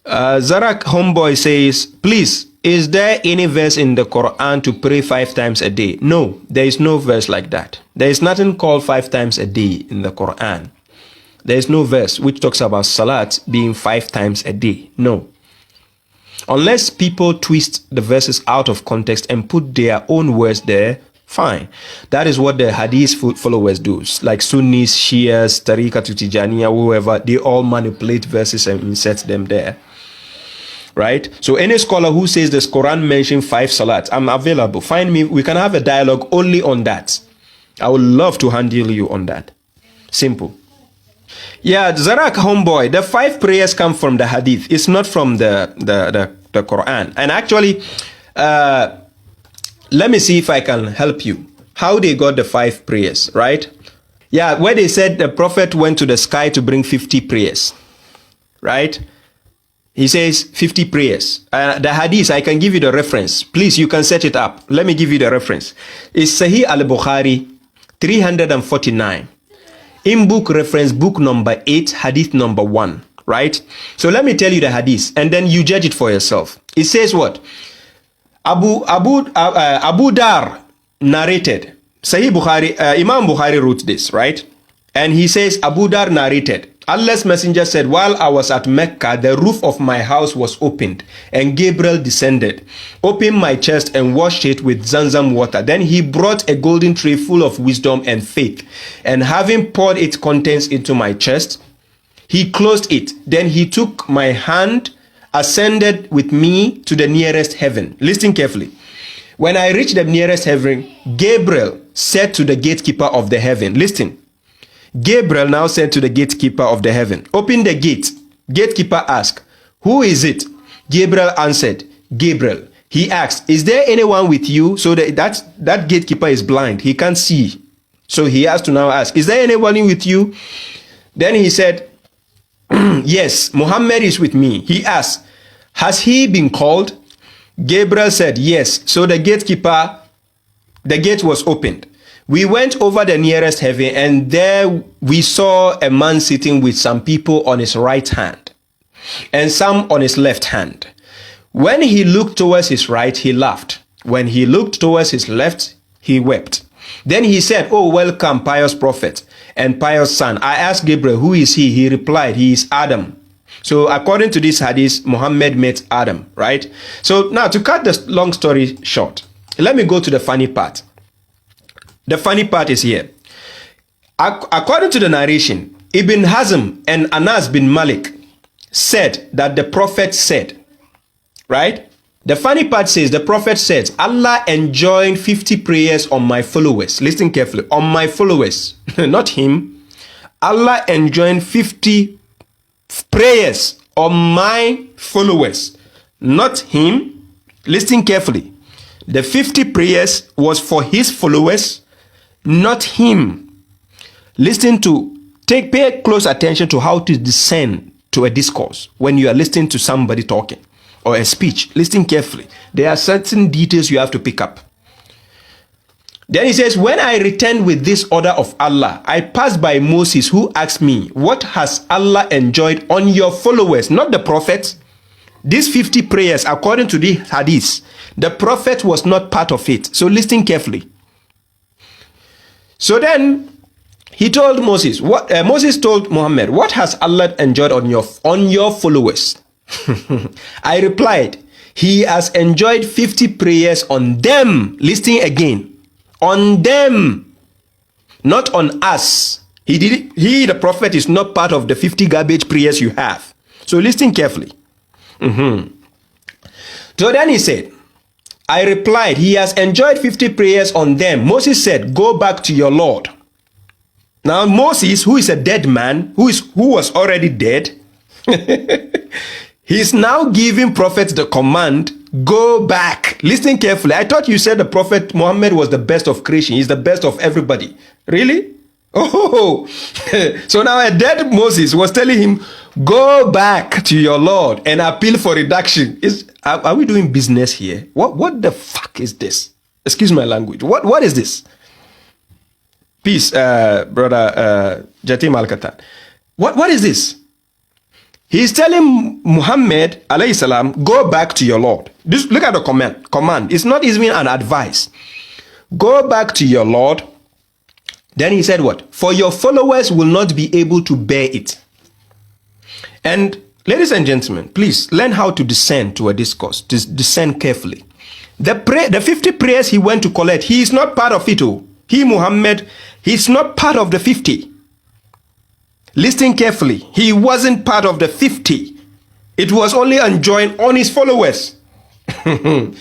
Zarak Homeboy says, please, is there any verse in the Quran to pray 5 times a day? No, there is no verse like that. There is nothing called 5 times a day in the Quran. There is no verse which talks about salat being 5 times a day. No. Unless people twist the verses out of context and put their own words there, fine. That is what the hadith followers do. Like Sunnis, Shias, Tariqa to Tijaniya, whoever, they all manipulate verses and insert them there. Right? So any scholar who says this Quran mentioned 5 salats, I'm available. Find me. We can have a dialogue only on that. I would love to handle you on that. Simple. Yeah, Zarak Homeboy, the 5 prayers come from the hadith. It's not from the Quran. And actually, let me see if I can help you. How they got the 5 prayers, right? Yeah, where they said the prophet went to the sky to bring 50 prayers, right? He says 50 prayers. The hadith, I can give you the reference. Please, you can set it up. Let me give you the reference. It's Sahih al-Bukhari, 349. In book reference, book number 8, hadith number 1, right? So let me tell you the hadith, and then you judge it for yourself. It says what? Abu Dar narrated. Sahih Bukhari, Imam Bukhari wrote this, right? And he says, Abu Dar narrated, Allah's messenger said, while I was at Mecca, the roof of my house was opened, and Gabriel descended, opened my chest and washed it with Zamzam water. Then he brought a golden tray full of wisdom and faith, and having poured its contents into my chest, he closed it. Then he took my hand, ascended with me to the nearest heaven. Listen carefully. When I reached the nearest heaven, Gabriel said to the gatekeeper of the heaven, listen. Gabriel now said to the gatekeeper of the heaven, open the gate. Gatekeeper asked, who is it? Gabriel answered, Gabriel. He asked, is there anyone with you? So that gatekeeper is blind. He can't see. So he has to now ask, is there anyone with you? Then he said, yes, Muhammad is with me. He asked, has he been called? Gabriel said, yes. So the gatekeeper, the gate was opened. We went over the nearest heaven, and there we saw a man sitting with some people on his right hand and some on his left hand. When he looked towards his right, he laughed. When he looked towards his left, he wept. Then he said, oh, welcome, pious prophet and pious son. I asked Gabriel, who is he? He replied, he is Adam. So according to this hadith, Muhammad met Adam, right? So now to cut the long story short, let me go to the funny part. The funny part is here. According to the narration, Ibn Hazm and Anas bin Malik said that the prophet said, right? The funny part says, the prophet said, Allah enjoined 50 prayers on my followers. Listen carefully, on my followers, not him. Allah enjoined 50 prayers on my followers, not him. Listen carefully. The 50 prayers was for his followers, not him. Listen to, pay close attention to how to discern to a discourse when you are listening to somebody talking or a speech. Listen carefully. There are certain details you have to pick up. Then he says, when I returned with this order of Allah, I passed by Moses, who asked me, what has Allah enjoyed on your followers, not the prophets? These 50 prayers, according to the hadith, the prophet was not part of it. So listen carefully. So then he told Moses, Moses told Muhammad, what has Allah enjoyed on your followers? I replied, he has enjoyed 50 prayers on them. Listen again, on them, not on us. He, the prophet, is not part of the 50 garbage prayers you have. So listen carefully. So then he said, I replied, he has enjoyed 50 prayers on them. Moses said, go back to your Lord. Now Moses, who is a dead man, who was already dead, he's now giving prophets the command, go back. Listen carefully. I thought you said the prophet Muhammad was the best of creation. He's the best of everybody. Really? Oh, so now a dead Moses was telling him, go back to your Lord and appeal for reduction. Are we doing business here? What the fuck is this? Excuse my language. What is this? Peace, brother Jatim Al-Katan. What is this? He's telling Muhammad, alayhi salam, go back to your Lord. Look at the command. It's not even an advice. Go back to your Lord. Then he said what? For your followers will not be able to bear it. And ladies and gentlemen, please learn how to discern to a discourse. Discern carefully. The 50 prayers he went to collect, he is not part of it. He, Muhammad, he's not part of the 50. Listen carefully. He wasn't part of the 50. It was only enjoined on his followers.